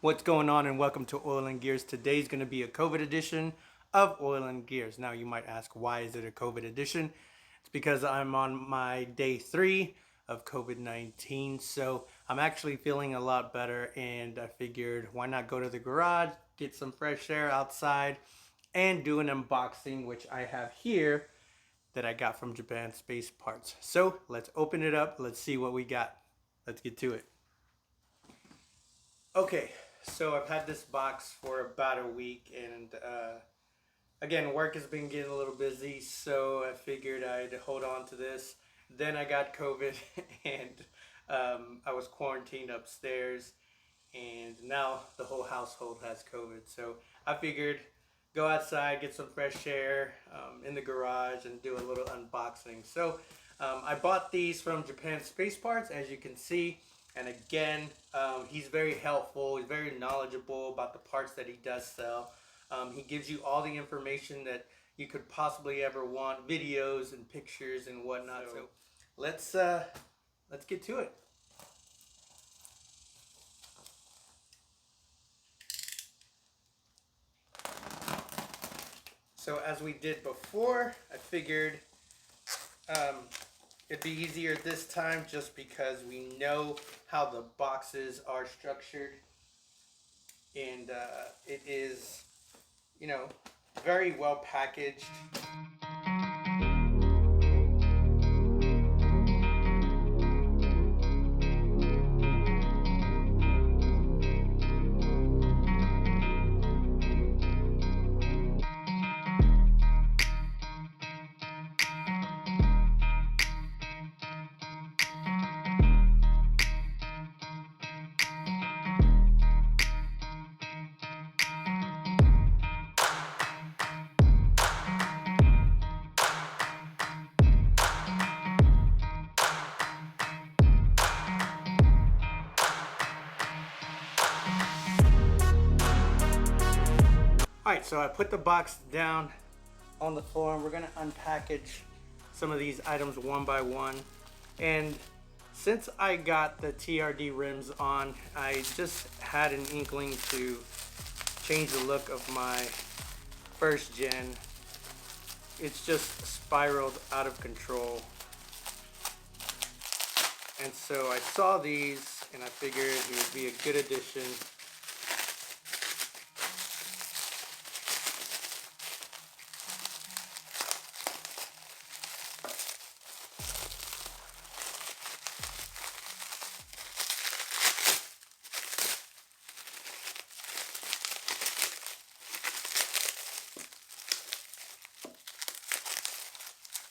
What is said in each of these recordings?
What's going on, and welcome to Oil and Gears. Today's going to be a COVID edition of Oil and Gears. Now you might ask, why is it a COVID edition? It's because I'm on my day 3 of COVID-19, so I'm actually feeling a lot better, and I figured why not go to the garage, get some fresh air outside, and do an unboxing, which I have here that I got from Japan Space Parts. So let's open it up, let's see what we got. Let's get to it. Okay, so I've had this box for about a week, and again, work has been getting a little busy, so I figured I'd hold on to this. Then I got COVID, and I was quarantined upstairs, and now the whole household has COVID. So I figured go outside, get some fresh air in the garage, and do a little unboxing. So I bought these from Japan Space Parts, as you can see. And again, he's very helpful. He's very knowledgeable about the parts that he does sell. He gives you all the information that you could possibly ever want, videos and pictures and whatnot. So let's get to it. So as we did before, I figured it'd be easier this time just because we know how the boxes are structured, and it is, you know, very well packaged. Alright, so I put the box down on the floor, and we're going to unpackage some of these items one by one. And since I got the TRD rims on, I just had an inkling to change the look of my first gen. It's just spiraled out of control. And so I saw these, and I figured it would be a good addition.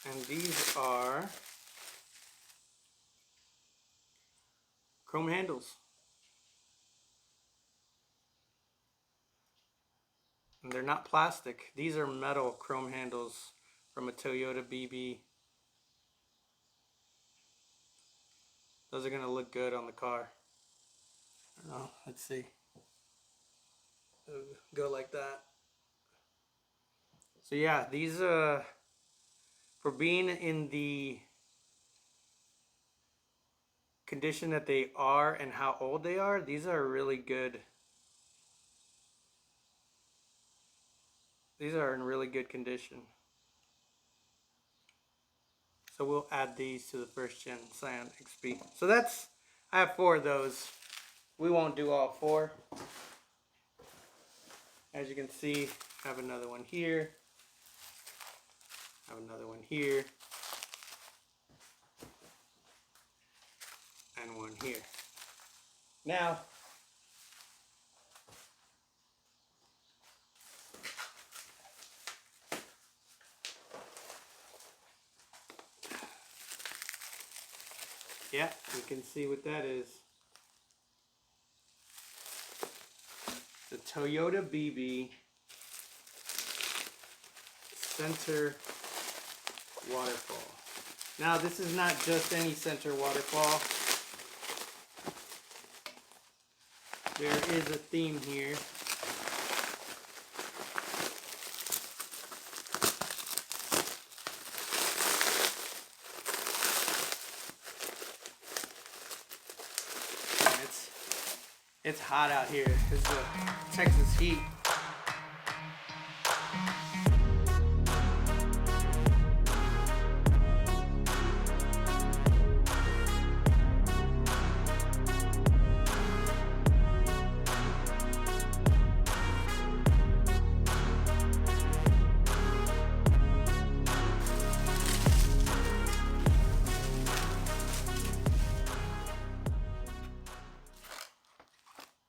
And these are chrome handles. And they're not plastic. These are metal chrome handles from a Toyota BB. Those are going to look good on the car. I don't know, let's see. Go like that. So yeah, these for being in the condition that they are and how old they are, these are really good. These are in really good condition. So we'll add these to the first gen SCION XP. So that's, I have 4 of those. We won't do all 4. As you can see, I have another one here. I have another one here. And one here. Now, yeah, you can see what that is. The Toyota BB center waterfall. Now, this is not just any center waterfall. There is a theme here. It's hot out here. It's the Texas heat.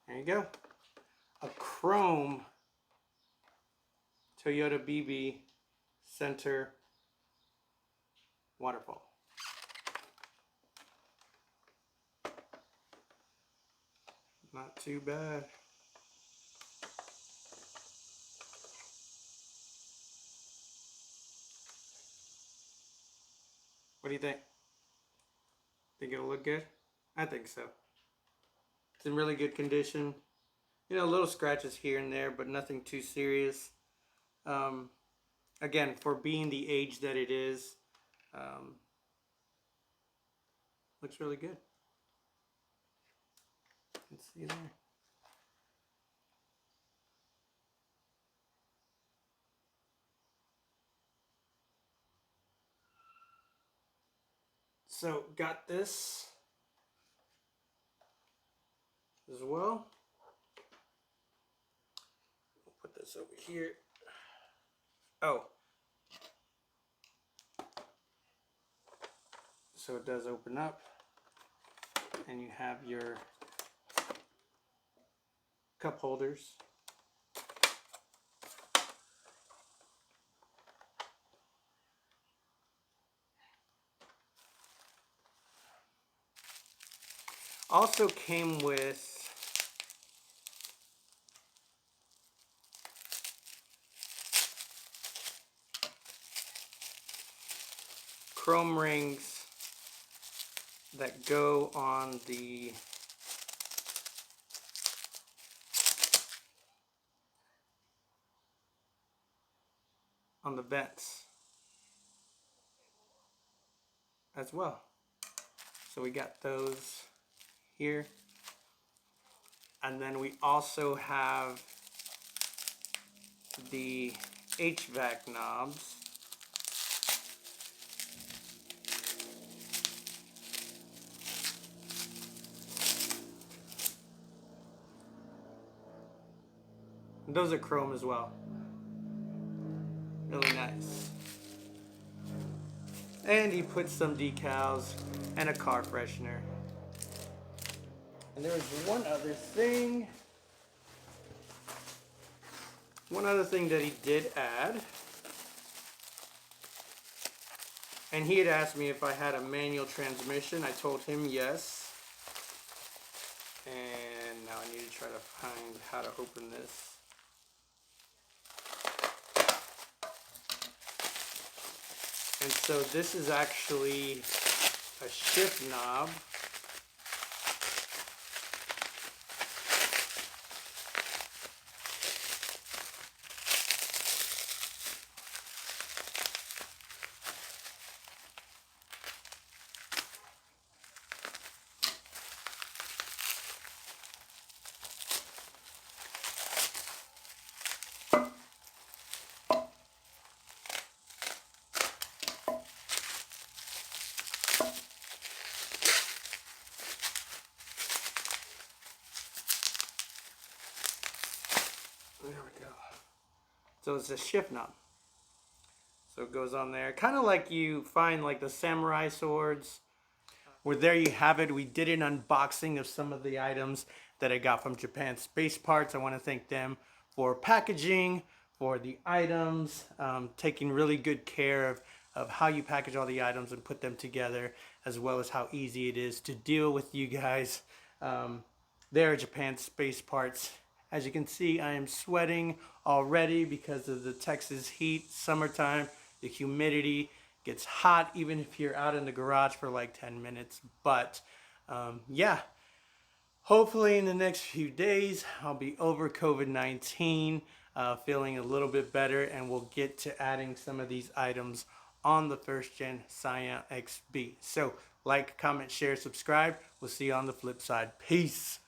There you go. A chrome Toyota BB center waterfall. Not too bad. What do you think? Think it'll look good? I think so. It's in really good condition. You know, little scratches here and there, but nothing too serious. Again, for being the age that it is, looks really good. You can see there. So, got this as well. We'll put this over here. Oh. So it does open up, and you have your cup holders. Also came with chrome rings that go on the vents as well. So we got those here, and then we also have the HVAC knobs. And those are chrome as well. Really nice. And he put some decals and a car freshener. And there was one other thing that he did add. And he had asked me if I had a manual transmission. I told him yes. And now I need to try to find how to open this. And so this is actually a shift knob. There we go. So it's a shift knob. So it goes on there. Kind of like you find like the samurai swords. Well, there you have it. We did an unboxing of some of the items that I got from Japan Space Parts. I want to thank them for packaging, for the items, taking really good care of how you package all the items and put them together, as well as how easy it is to deal with you guys. There, Japan Space Parts. As you can see, I am sweating already because of the Texas heat, summertime, the humidity. Gets hot even if you're out in the garage for like 10 minutes. But yeah, hopefully in the next few days, I'll be over COVID-19, feeling a little bit better, and we'll get to adding some of these items on the first gen SCION XB. So like, comment, share, subscribe. We'll see you on the flip side. Peace.